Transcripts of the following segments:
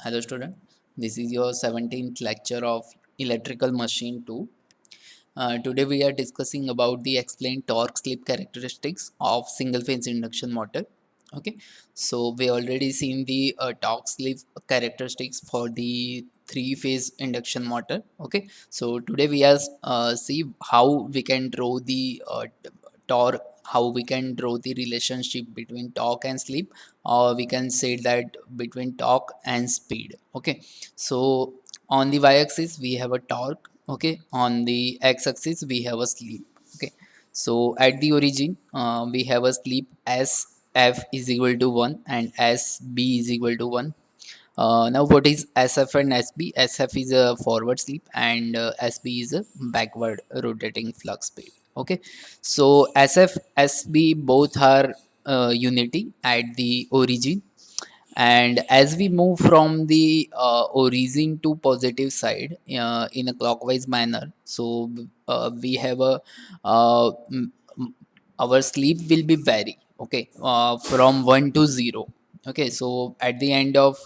Hello student, this is your 17th lecture of electrical machine 2. Today we are discussing about the explained torque slip characteristics of single phase induction motor. Okay, so we already seen the torque slip characteristics for the three phase induction motor. Okay, so today we are see how we can draw the torque, how we can draw the relationship between torque and slip, or we can say that between torque and speed. Okay, so on the y-axis we have a torque. Okay, on the x-axis we have a slip. Okay, so at the origin we have a slip as f is equal to 1 and as b is equal to 1. Now what is SF and SB? SF is a forward slip and SB is a backward rotating flux speed. Okay, so SF, SB both are unity at the origin, and as we move from the origin to positive side in a clockwise manner, so we have a our sleep will be vary. Okay, from 1 to 0. Okay, so at the end of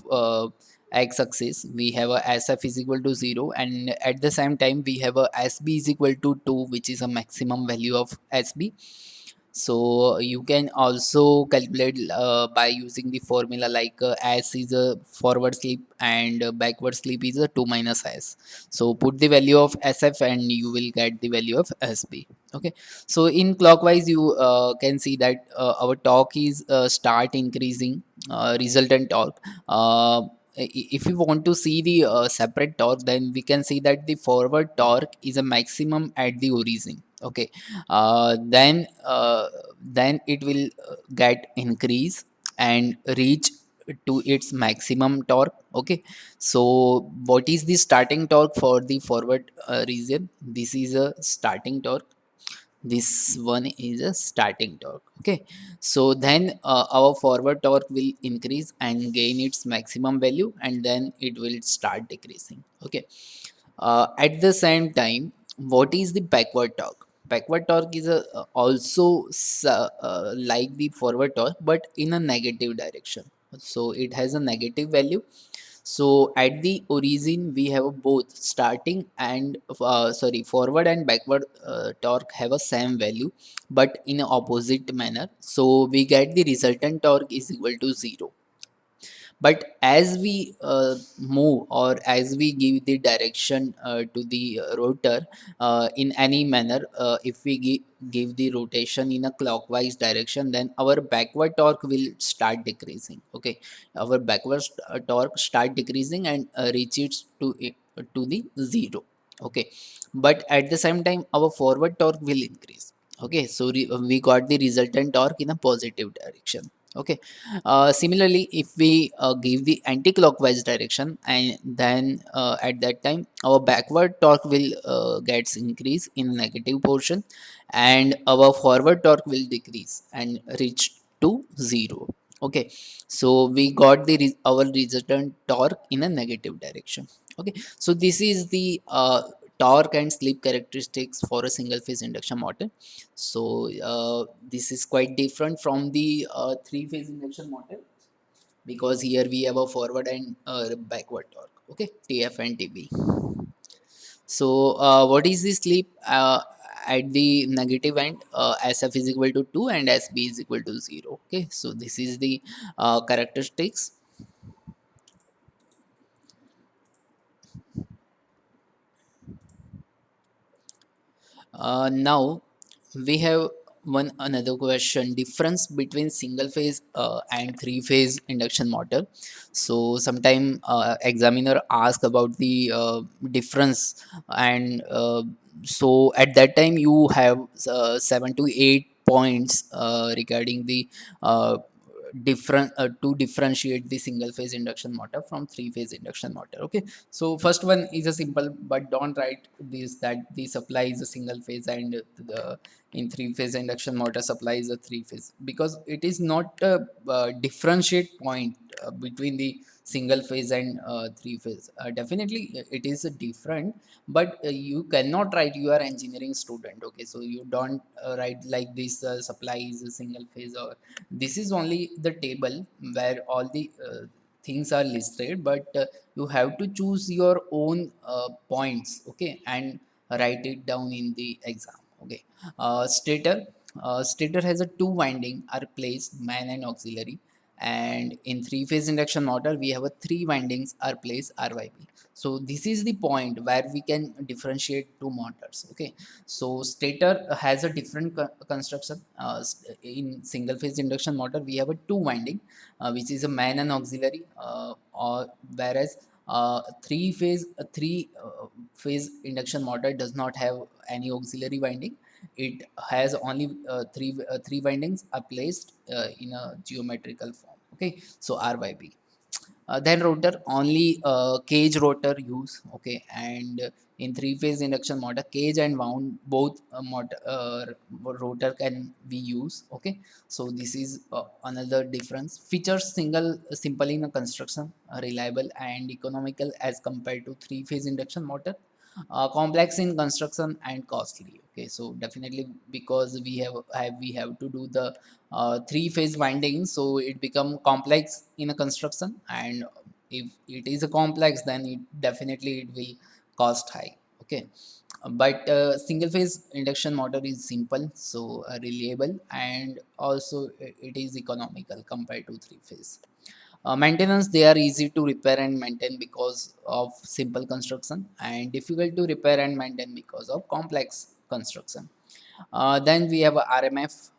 x axis we have a sf is equal to 0, and at the same time we have a sb is equal to 2, which is a maximum value of sb. So you can also calculate by using the formula like s is a forward slip and backward slip is a 2 minus s. So put the value of sf and you will get the value of sb. Okay, so in clockwise you can see that our torque is start increasing, resultant torque. If you want to see the separate torque, then we can see that the forward torque is a maximum at the origin. Okay, then it will get increase and reach to its maximum torque. Okay, so what is the starting torque for the forward region? This is a starting torque, this one is a starting torque. Okay, so then our forward torque will increase and gain its maximum value, and then it will start decreasing. Okay, at the same time, what is the backward torque? Backward torque is also like the forward torque, but in a negative direction. So it has a negative value. So at the origin, we have both starting and forward and backward torque have a same value, but in a opposite manner. So we get the resultant torque is equal to 0. But as we move, or as we give the direction to the rotor in any manner, if we give the rotation in a clockwise direction, then our backward torque will start decreasing. Okay, our backward torque start decreasing and reaches to the 0. Okay, but at the same time our forward torque will increase. Okay, so we got the resultant torque in a positive direction. Okay, similarly, if we give the anti-clockwise direction, and then at that time our backward torque will gets increase in negative portion, and our forward torque will decrease and reach to 0. Okay, so we got the our resultant torque in a negative direction. Okay, so this is the torque and slip characteristics for a single phase induction motor. So this is quite different from the three phase induction motor, because here we have a forward and backward torque. Okay, tf and tb. So what is the slip at the negative end? Sf is equal to 2 and sb is equal to 0. Okay, so this is the characteristics. Now we have one another question: difference between single phase and three phase induction motor. So sometime examiner ask about the difference, and so at that time you have 7 to 8 points regarding the uh, different to differentiate the single phase induction motor from three phase induction motor. Okay, so first one is a simple, but don't write this that the supply is a single phase and the in three phase induction motor supply is a three phase, because it is not a differentiate point between the single phase and three phase. Definitely it is a different, but you cannot write, you are engineering student. Okay, so you don't write like this supply is a single phase, or this is only the table where all the things are listed, but you have to choose your own points, okay, and write it down in the exam. Okay. Stator has a two winding are placed main and auxiliary, and in three phase induction motor we have a three windings are placed RYB. So this is the point where we can differentiate two motors. Okay. So stator has a different construction. In single phase induction motor we have a two winding, which is a main and auxiliary, or whereas three phase induction motor does not have any auxiliary winding. It has only three windings are placed in a geometrical form. Okay, so R by B. Then rotor only cage rotor use. Okay, and in three phase induction motor cage and wound both rotor can be used. Okay, so this is another difference. Features single simple in a construction, reliable and economical as compared to three phase induction motor, complex in construction and costly. Okay, so definitely because we have to do the three phase winding, so it become complex in a construction, and if it is a complex then it definitely it will cost high. Okay, but single phase induction motor is simple, so reliable, and also it is economical compared to three phase. Maintenance, they are easy to repair and maintain because of simple construction, and difficult to repair and maintain because of complex construction. Then we have a RMF,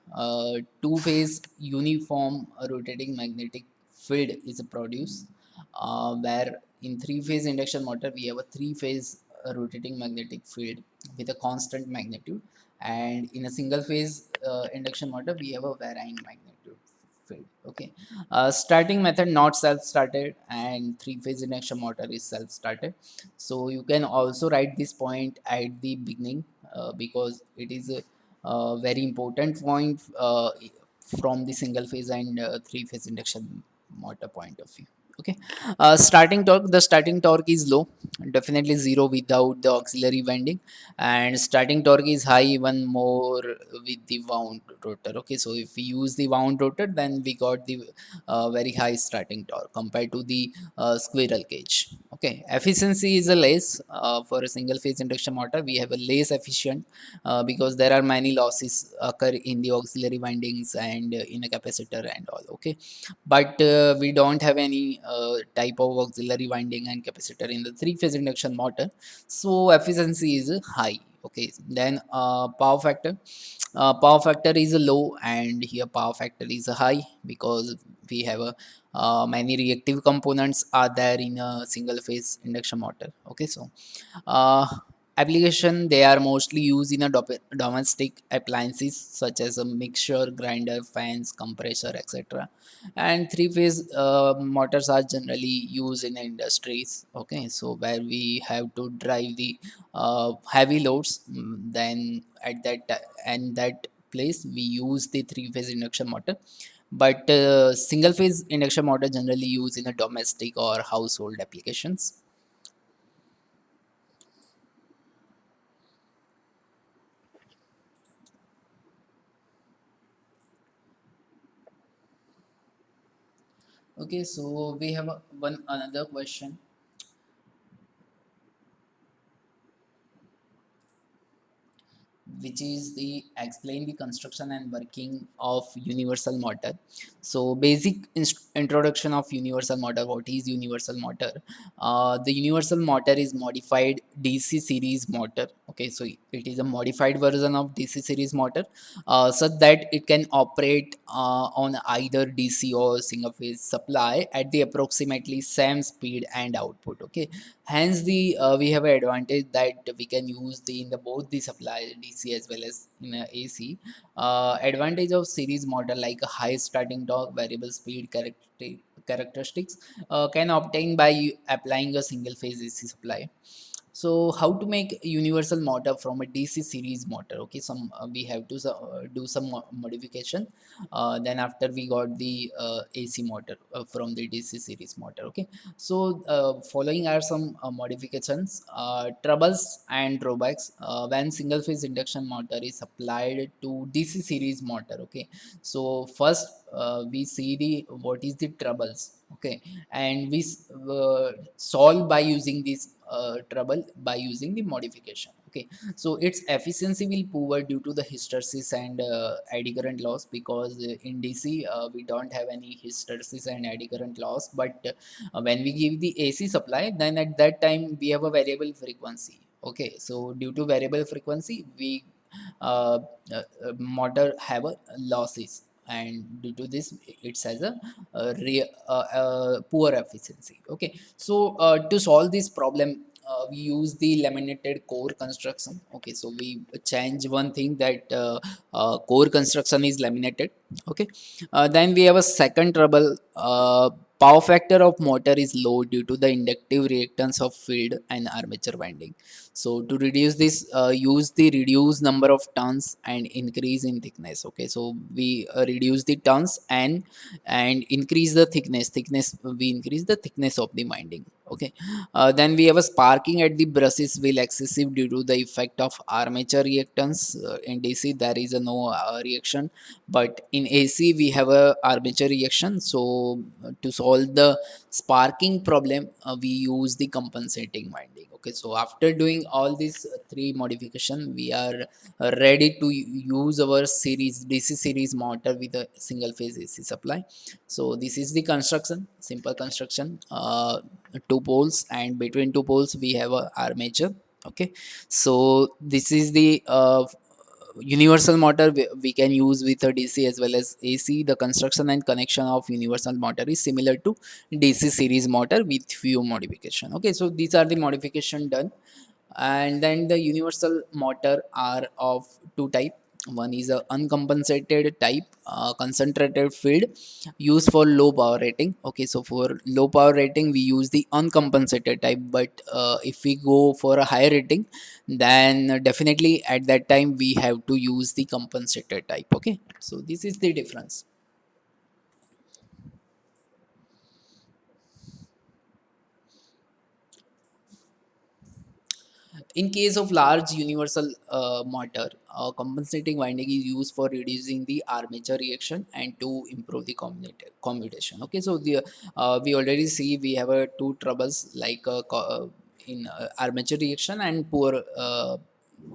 two-phase uniform rotating magnetic field is produced, where in three-phase induction motor we have a three-phase rotating magnetic field with a constant magnitude, and in a single-phase induction motor we have a varying magnitude field. Okay, starting method not self-started, and three-phase induction motor is self-started. So you can also write this point at the beginning, because it is a very important point from the single phase and three phase induction motor point of view. Okay. Starting torque, the starting torque is low, definitely zero without the auxiliary winding, and starting torque is high even more with the wound rotor. Okay, so if we use the wound rotor then we got the very high starting torque compared to the squirrel cage. Okay, efficiency is a less, for a single phase induction motor we have a less efficient, because there are many losses occur in the auxiliary windings and in a capacitor and all. Okay, but we don't have any type of auxiliary winding and capacitor in the three phase induction motor, so efficiency is high. Okay, then power factor is low, and here power factor is high because we have a many reactive components are there in a single phase induction motor. Okay, so uh, application, they are mostly used in a domestic appliances such as a mixture, grinder, fans, compressor, etc. And three phase motors are generally used in industries. Okay, so where we have to drive the heavy loads, then at that place we use the three phase induction motor, but single phase induction motor generally used in a domestic or household applications. Okay, so we have one another question, which is the explain the construction and working of universal motor. So basic introduction of universal motor. What is universal motor? The universal motor is modified DC series motor. Okay, so it is a modified version of DC series motor, such that it can operate on either DC or single phase supply at the approximately same speed and output. Okay, hence the we have an advantage that we can use the in the both the supply DC as well as in a AC. Advantage of series model like a high starting torque, variable speed characteristics can obtain by applying a single phase AC supply. So how to make universal motor from a DC series motor? Okay, some we have to do some modification. Then after we got the AC motor from the DC series motor. Okay, so following are some modifications, troubles and drawbacks when single phase induction motor is applied to DC series motor. Okay, so first we see the what is the troubles. Okay, and we solve by using this trouble by using the modification. Okay, so its efficiency will poor due to the hysteresis and eddy current loss, because in DC we don't have any hysteresis and eddy current loss, but when we give the AC supply, then at that time we have a variable frequency. Okay, so due to variable frequency we uh, motor have a losses, and due to this it has a, poor efficiency. Okay, so to solve this problem we use the laminated core construction. Okay, so we change one thing that core construction is laminated. Okay, then we have a second trouble. Power factor of motor is low due to the inductive reactance of field and armature winding. So to reduce this, use the reduced number of turns and increase in thickness. Okay, so we reduce the turns and increase the thickness. We increase the thickness of the winding. Okay, then we have a sparking at the brushes will excessive due to the effect of armature reactance. In DC there is a no reaction, but in AC we have a armature reaction. So to solve the sparking problem we use the compensating winding. Okay, so after doing all these three modification, we are ready to use our series DC series motor with a single phase AC supply. So this is the construction, simple construction, two poles, and between two poles we have a armature. Okay, so this is the universal motor we can use with a DC as well as AC. The construction and connection of universal motor is similar to DC series motor with few modification. Okay, so these are the modification done. And then the universal motor are of two type. One is a uncompensated type, concentrated field, used for low power rating. Okay, so for low power rating we use the uncompensated type, but if we go for a higher rating, then definitely at that time we have to use the compensated type. Okay, so this is the difference. In case of large universal motor, compensating winding is used for reducing the armature reaction and to improve the commutation. Okay, so the we already see we have two troubles like in armature reaction and poor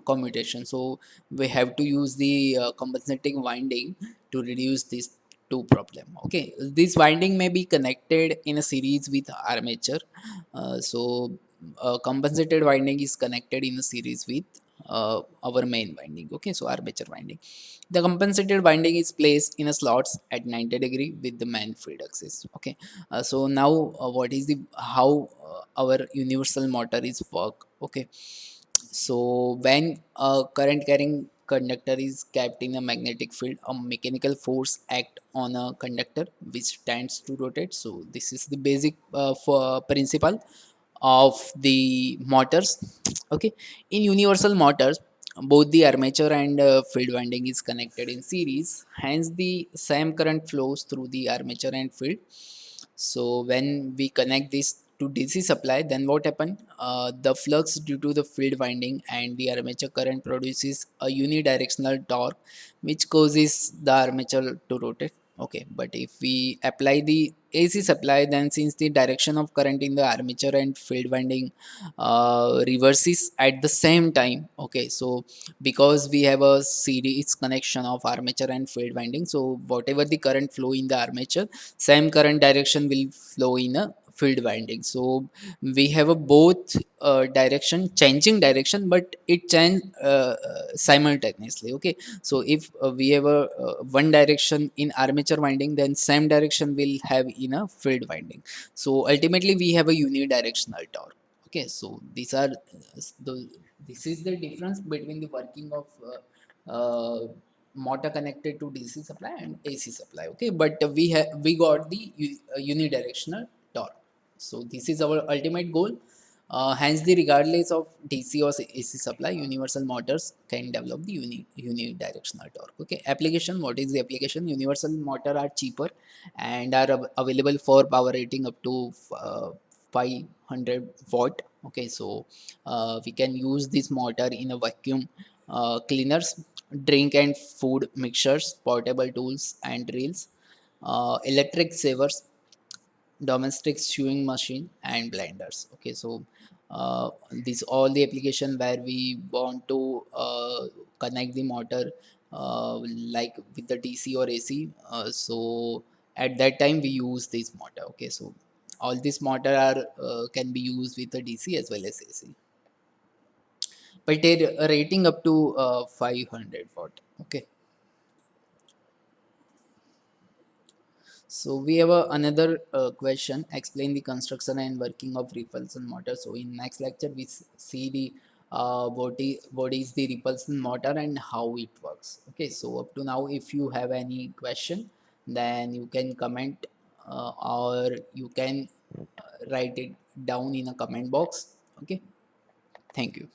commutation. So we have to use the compensating winding to reduce this two problem. Okay, this winding may be connected in a series with armature. So compensated winding is connected in a series with our main winding. Okay, so armature winding, the compensated winding is placed in a slots at 90-degree with the main field axis. Okay, so now what is the how our universal motor is work. Okay, so when a current carrying conductor is kept in a magnetic field, a mechanical force act on a conductor which tends to rotate. So this is the basic for principle of the motors. Okay, in universal motors both the armature and field winding is connected in series, hence the same current flows through the armature and field. So when we connect this to DC supply, then what happen, the flux due to the field winding and the armature current produces a unidirectional torque which causes the armature to rotate. Okay, but if we apply the AC supply, then since the direction of current in the armature and field winding reverses at the same time. Okay, so because we have a series connection of armature and field winding, so whatever the current flow in the armature, same current direction will flow in a field winding. So we have a both direction changing direction, but it change simultaneously. Okay, so if we have a one direction in armature winding, then same direction will have in a field winding. So ultimately we have a unidirectional torque. Okay, so these are the this is the difference between the working of motor connected to DC supply and AC supply. Okay, but we got the unidirectional torque. So this is our ultimate goal. Hence, the regardless of DC or AC supply, universal motors can develop the unidirectional torque. Okay, application. What is the application? Universal motor are cheaper and are available for power rating up to 500 watt. Okay, so we can use this motor in a vacuum cleaners, drink and food mixers, portable tools and drills, electric savers, domestic sewing machine and blenders. Okay, so these all the application where we want to connect the motor like with the DC or AC, so at that time we use this motor. Okay, so all these motor are can be used with the DC as well as AC, but they're rating up to 500 watt. Okay. So we have another question. Explain the construction and working of repulsion motor. So in next lecture we see the what is the repulsion motor and how it works. Okay. So up to now, if you have any question, then you can comment or you can write it down in a comment box. Okay. Thank you.